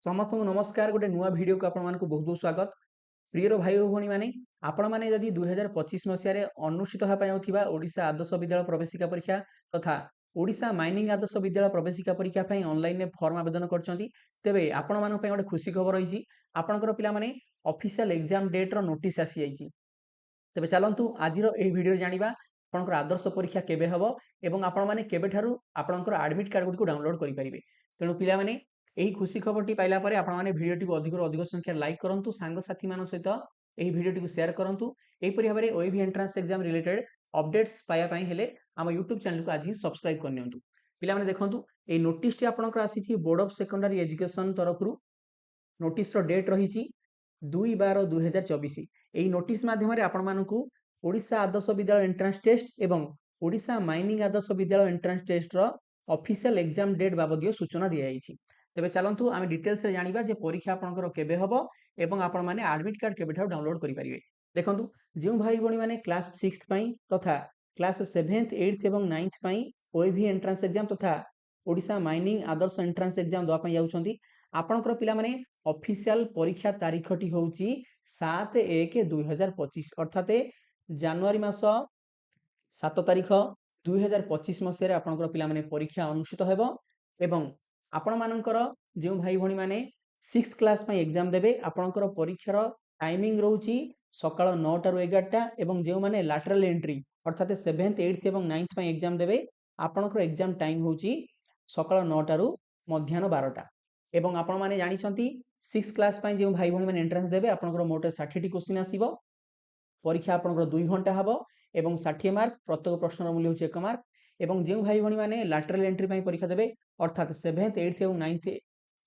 समस्त नमस्कार गोटे नुआ भिडियो को आपण बहुत बहुत स्वागत प्रियर भाई और भौणी मैंने आपण मैंने जदि 2025 मसीह अनुष्ठित होगा ओडिशा आदर्श विद्यालय प्रवेशिका परीक्षा तथा ओडिशा माइनिंग आदर्श विद्यालय प्रवेशिका परीक्षा ऑनलाइन में फॉर्म आवेदन करछंती तेबे आपण मानक गोटे खुशी खबर रही आपणकर पिला माने ऑफिशियल एग्जाम डेट रो नोटिस आसी जाइछि तेबे चलंतु आजिरो एही वीडियो जानिबा आपणकर आदर्श परीक्षा केबे हबो एवं आपण माने केबे ठारू आपणकर एडमिट कार्ड गुडी को डाउनलोड करि परिबे तेणु पिला माने ଏହି ଖୁସି ଖବରଟି ପାଇଲା ପରେ ଆପଣମାନେ ଭିଡ଼ିଓଟିକୁ ଅଧିକରୁ ଅଧିକ ସଂଖ୍ୟାରେ ଲାଇକ୍ କରନ୍ତୁ ସାଙ୍ଗସାଥୀମାନଙ୍କ ସହିତ ଏହି ଭିଡ଼ିଓଟିକୁ ସେୟାର କରନ୍ତୁ ଏହିପରି ଭାବରେ OAV entrance exam related updates ପାଇବା ପାଇଁ ହେଲେ ଆମ ୟୁଟ୍ୟୁବ ଚ୍ୟାନେଲକୁ ଆଜି ହିଁ ସବସ୍କ୍ରାଇବ କରିନିଅନ୍ତୁ ପିଲାମାନେ ଦେଖନ୍ତୁ ଏହି ନୋଟିସଟି ଆପଣଙ୍କର ଆସିଛି ବୋର୍ଡ ଅଫ୍ ସେକେଣ୍ଡାରୀ ଏଜୁକେସନ ତରଫରୁ ନୋଟିସର ଡେଟ୍ ରହିଛି 2/12/2024 ଏହି ନୋଟିସ ମାଧ୍ୟମରେ ଆପଣମାନଙ୍କୁ ଓଡ଼ିଶା ଆଦର୍ଶ ବିଦ୍ୟାଳୟ ଏଣ୍ଟ୍ରାନ୍ସ ଟେଷ୍ଟ ଏବଂ ଓଡ଼ିଶା ମାଇନିଂ ଆଦର୍ଶ ବିଦ୍ୟାଳୟ ଏଣ୍ଟ୍ରାନ୍ସ ଟେଷ୍ଟର ଅଫିସିଆଲ ଏକ୍ଜାମ ଡେଟ୍ ବାବଦୀୟ ସୂଚନା ଦିଆଯାଇଛି तेबे चलंतु आमे डिटेल्स रे जानिबा जे परीक्षा आपनकर केबे हबो एवं आपण माने एडमिट कार्ड केबे ठाउ डाउनलोड करि परिबे देखंतु जेउ भाई बणी माने क्लास 6th पई तथा क्लास 7th 8th एवं 9th पई ओएवी एंट्रेंस एग्जाम तथा ओडिशा माइनिंग आदर्श एंट्रेंस एग्जाम दवा पई जाउछंती आपनकर पिला माने ऑफिशियल परीक्षा तारीखटी होउची 7/1/2025 अर्थात जनवरी मास 7 तारीख 2025 मसिया रे आपनकर पिला माने परीक्षा अनुष्ठित हेबो एवं आपण मानकर जो भाई भणी माने 6th क्लास में एग्जाम देबे आपनकर परीक्षार टाइमिंग रहउची सकाळ 9 टारु 11 टा एवं जो माने लैटरल एंट्री अर्थात 7th 8th एवं 9th में एग्जाम देबे आपनकर एग्जाम टाइम होउची सकाळ 9 टारु मध्याह्न 12 टा एवं आपण माने जानि छंती 6th क्लास में जो भाई भणी माने एंट्रेंस देबे आपनकर मोटे 60 टी क्वेश्चन आसीबो परीक्षा आपनकर 2 घंटा हबो एवं 60 मार्क प्रत्येक प्रश्नर मूल्य होउची 1 मार्क एवं जो भाई भणी माने लैटरल एंट्री पई परीक्षा देबे अर्थात 7th 8th एवं 9th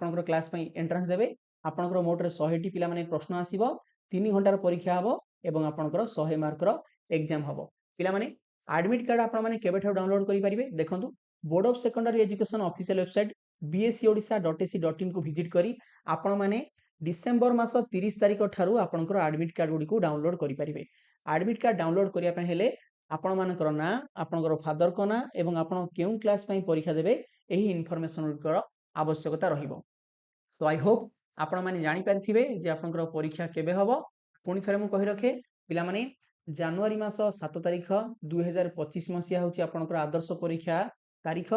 आपनकर क्लास पई एंट्रेंस देबे आपनकर मोटरे 100 टी पिला माने प्रश्न आसीबो 3 घंटार परीक्षा हबो एवं आपनकर 100 मार्कर एग्जाम हबो पिला माने एडमिट कार्ड आपण माने केबे ठाउ डाउनलोड करि परिबे देखंतु board of secondary education official website bscodisha.ac.in को विजिट करी आपण माने डिसेंबर मास 30 तारिख ठारू आपनकर एडमिट कार्ड गुडी को डाउनलोड करि परिबे एडमिट कार्ड डाउनलोड करिया पय हेले आपण मानकर ना आपनकर फादर को ना एवं आपण केउ क्लास पय परीक्षा देबे एही इन्फॉर्मेशन गुडकर आवश्यकता रहिबो तो आई होप आपण माने जानि पारथिबे जे आपनकर परीक्षा केबे हबो पुनी थरे मु कहि रखे पिला माने जनवरी मास 7 तारिख 2025 मसिया होची आपनकर आदर्श परीक्षा तारिख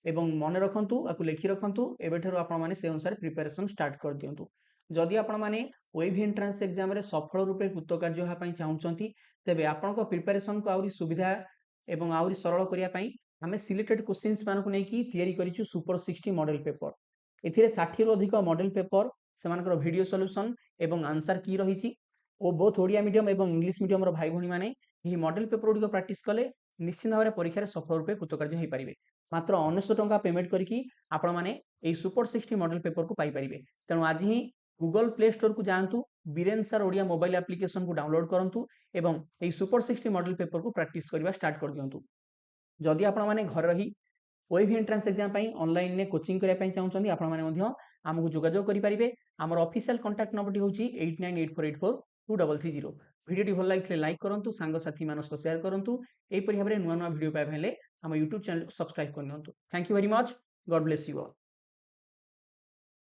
एवं मन रखंतु आकु लेखि रखंतु एबेठरो आपण माने से अनुसार प्रिपरेशन स्टार्ट कर दियंतु जदि आपण माने ओएवी एंट्रेंस एग्जाम रे सफल रूपे कृतकार्य होहा पई चाहुचंती तेबे आपनको प्रिपरेशन को आउरी सुविधा एवं आउरी सरल करिया पई हमें सिलेक्टेड क्वेश्चंस मानको नै कि तयारी करिछु सुपर 60 मॉडल पेपर एथिरे 60 रो अधिक मॉडल पेपर सेमानकर वीडियो सॉल्यूशन एवं आंसर की रहिछि ओ बोथ ओडिया मीडियम एवं इंग्लिश मीडियम रो भाई भणी माने एही मॉडल पेपर गुडी को प्रैक्टिस कले निश्चित भाबरे परीक्षा रे सफल रूपे कृतकार्य होई परिबे मात्र 1900 टंका पेमेंट करिकि आपण माने एही सुपर 60 मॉडल पेपर को पाई परिबे तेनु आज ही गूगल प्ले स्टोर को जानतु Biren sir Odia mobile application को डाउनलोड करंतु एवं एही सुपर 60 मॉडल पेपर को प्रैक्टिस करबा स्टार्ट कर दियंतु जदि आपण माने घर रही ओएवी एंट्रेंस एग्जाम पई ऑनलाइन ने कोचिंग करिया पई चाहुचंदी आपण माने मध्य हमहु जोगाजोग करि परिबे हमर ऑफिशियल कांटेक्ट नंबर होची 8984842330 वीडियो टी भल लागिले लाइक करंतु सांग साथी मानस शेयर करंतु एई परि भाबरे नुवा नुवा वीडियो पाइ भेले हम YouTube चैनल को सब्सक्राइब करनियंतु thank you very much God bless you all